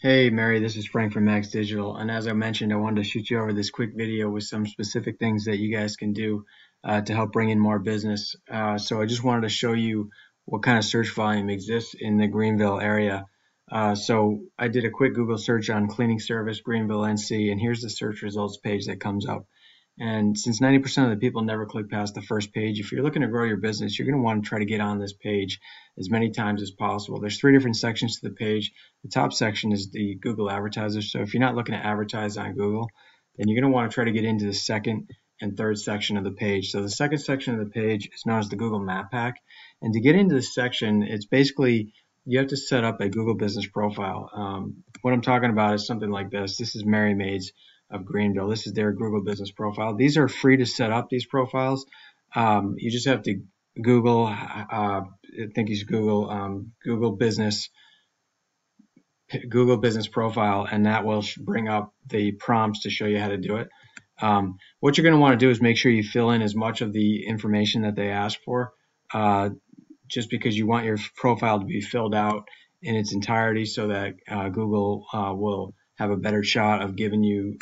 Hey Mary, this is Frank from Max Digital, and as I mentioned, I wanted to shoot you over this quick video with some specific things that you guys can do to help bring in more business. So I just wanted to show you what kind of search volume exists in the Greenville area. So I did a quick Google search on cleaning service Greenville NC, and here's the search results page that comes up. And since 90% of the people never click past the first page, if you're looking to grow your business, you're going to want to try to get on this page as many times as possible. There's three different sections to the page. The top section is the Google advertiser. So if you're not looking to advertise on Google, then you're going to want to try to get into the second and third section of the page. So the second section of the page is known as the Google Map Pack. And to get into this section, it's basically you have to set up a Google business profile. What I'm talking about is something like this. This is Merry Maids of Greenville. This is their Google business profile. These are free to set up, these profiles. You just have to Google, I think you should Google Google business profile, and that will bring up the prompts to show you how to do it. What you're going to want to do is make sure you fill in as much of the information that they ask for, just because you want your profile to be filled out in its entirety so that Google will have a better shot of giving you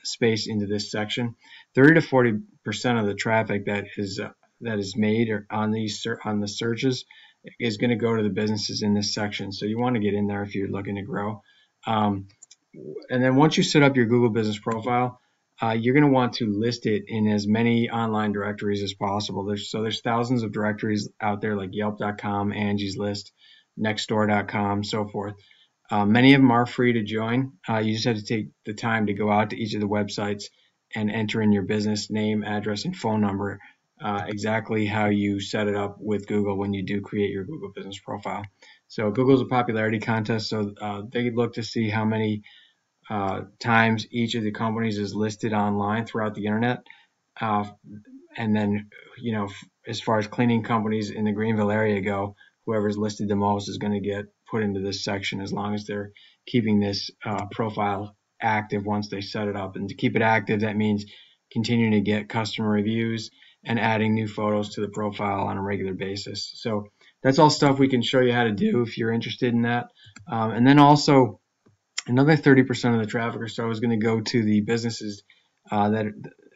space into this section. 30 to 40% of the traffic that is made on the searches is going to go to the businesses in this section. So you want to get in there if you're looking to grow. And then once you set up your Google business profile, you're going to want to list it in as many online directories as possible. There's thousands of directories out there like Yelp.com, Angie's List, Nextdoor.com, so forth. Many of them are free to join. You just have to take the time to go out to each of the websites and enter in your business name, address, and phone number, exactly how you set it up with Google when you do create your Google business profile. So Google's a popularity contest, so they look to see how many times each of the companies is listed online throughout the internet. And then, as far as cleaning companies in the Greenville area go, whoever's listed the most is going to get put into this section as long as they're keeping this profile active once they set it up. And to keep it active, that means continuing to get customer reviews and adding new photos to the profile on a regular basis. So that's all stuff we can show you how to do if you're interested in that. And then also another 30% of the traffic or so is going to go to the businesses that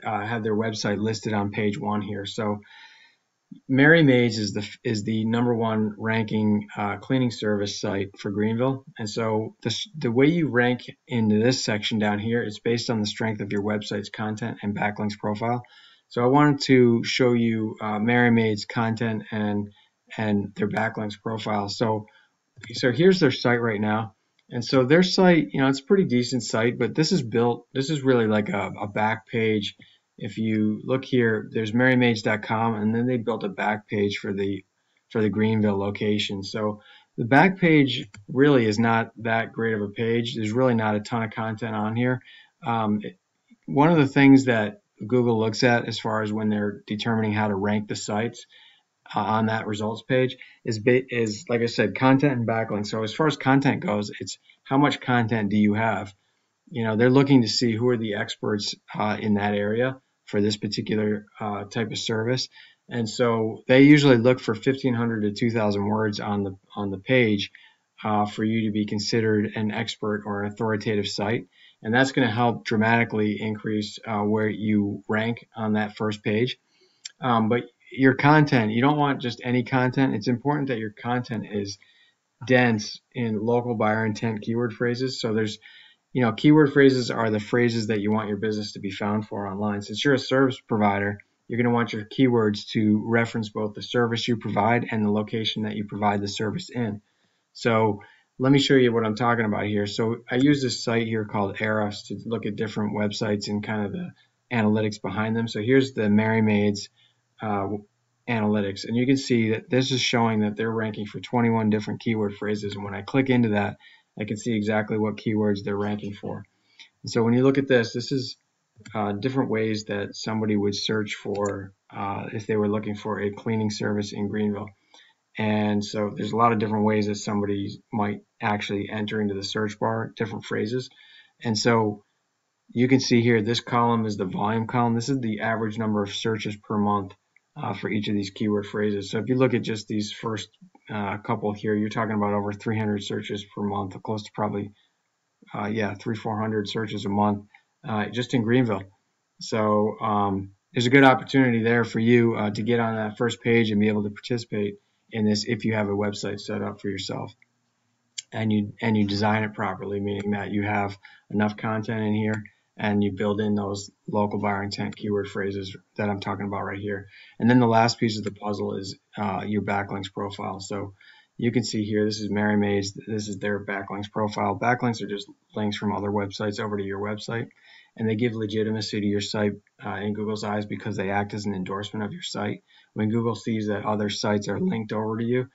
have their website listed on page 1 here. So Merry Maids is the #1 ranking cleaning service site for Greenville, and so the way you rank into this section down here is based on the strength of your website's content and backlinks profile. So I wanted to show you Merry Maids content and their backlinks profile. So here's their site right now, and so their site, it's a pretty decent site, but this is really like a back page. If you look here, there's merrymaids.com, and then they built a back page for the Greenville location. So the back page really is not that great of a page. There's really not a ton of content on here. One of the things that Google looks at as far as when they're determining how to rank the sites on that results page is like I said, content and backlinks. So as far as content goes, it's how much content do you have? They're looking to see who are the experts in that area for this particular type of service. And so they usually look for 1,500 to 2,000 words on the page for you to be considered an expert or an authoritative site. And that's going to help dramatically increase where you rank on that first page. But your content, you don't want just any content. It's important that your content is dense in local buyer intent keyword phrases. So there's keyword phrases are the phrases that you want your business to be found for online. Since you're a service provider, you're going to want your keywords to reference both the service you provide and the location that you provide the service in. So let me show you what I'm talking about here. So I use this site here called Eros to look at different websites and kind of the analytics behind them. So here's the Merry Maids analytics, and you can see that this is showing that they're ranking for 21 different keyword phrases. And when I click into that, I can see exactly what keywords they're ranking for. And so when you look at this is different ways that somebody would search for if they were looking for a cleaning service in Greenville. And so there's a lot of different ways that somebody might actually enter into the search bar, different phrases. And so you can see here, this column is the volume column. This is the average number of searches per month for each of these keyword phrases. So if you look at just these first couple here, you're talking about over 300 searches per month, close to probably 300-400 searches a month just in Greenville. So there's a good opportunity there for you to get on that first page and be able to participate in this if you have a website set up for yourself and you design it properly, meaning that you have enough content in here and you build in those local buyer intent keyword phrases that I'm talking about right here. And then the last piece of the puzzle is your backlinks profile. So you can see here, this is Merry Maids. This is their backlinks profile. Backlinks are just links from other websites over to your website, and they give legitimacy to your site in Google's eyes because they act as an endorsement of your site. When Google sees that other sites are linked over to you,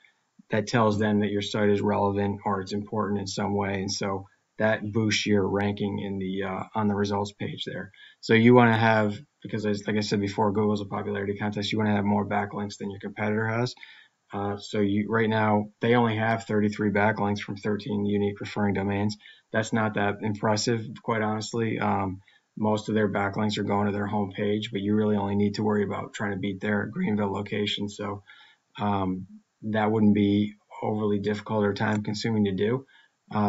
that tells them that your site is relevant or it's important in some way, and so that boosts your ranking in the on the results page there. So you want to have, because like I said before, Google's a popularity contest, you want to have more backlinks than your competitor has. So right now they only have 33 backlinks from 13 unique referring domains. That's not that impressive, quite honestly. Most of their backlinks are going to their home page, but you really only need to worry about trying to beat their Greenville location. So that wouldn't be overly difficult or time consuming to do.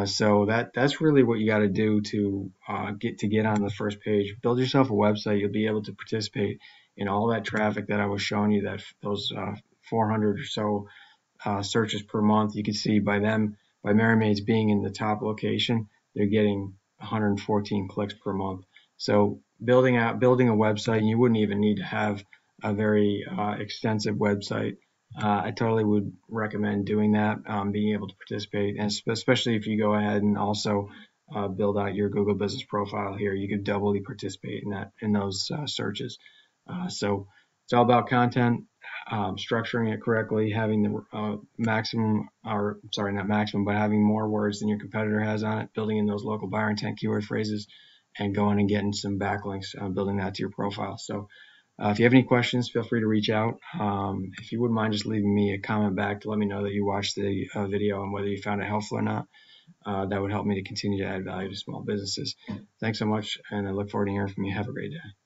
So that's really what you got to do to get on the first page. Build yourself a website. You'll be able to participate in all that traffic that I was showing you, that those 400 or so searches per month. You can see by Merry Maids being in the top location, they're getting 114 clicks per month. So building a website, and you wouldn't even need to have a very extensive website. I totally would recommend doing that, being able to participate, and especially if you go ahead and also build out your Google business profile here, you could doubly participate in those searches. So it's all about content, structuring it correctly, having the maximum, or sorry, not maximum, but having more words than your competitor has on it, building in those local buyer intent keyword phrases, and going and getting some backlinks, building that to your profile. So if you have any questions, feel free to reach out. If you wouldn't mind just leaving me a comment back to let me know that you watched the video and whether you found it helpful or not. That would help me to continue to add value to small businesses. Thanks so much, and I look forward to hearing from you. Have a great day.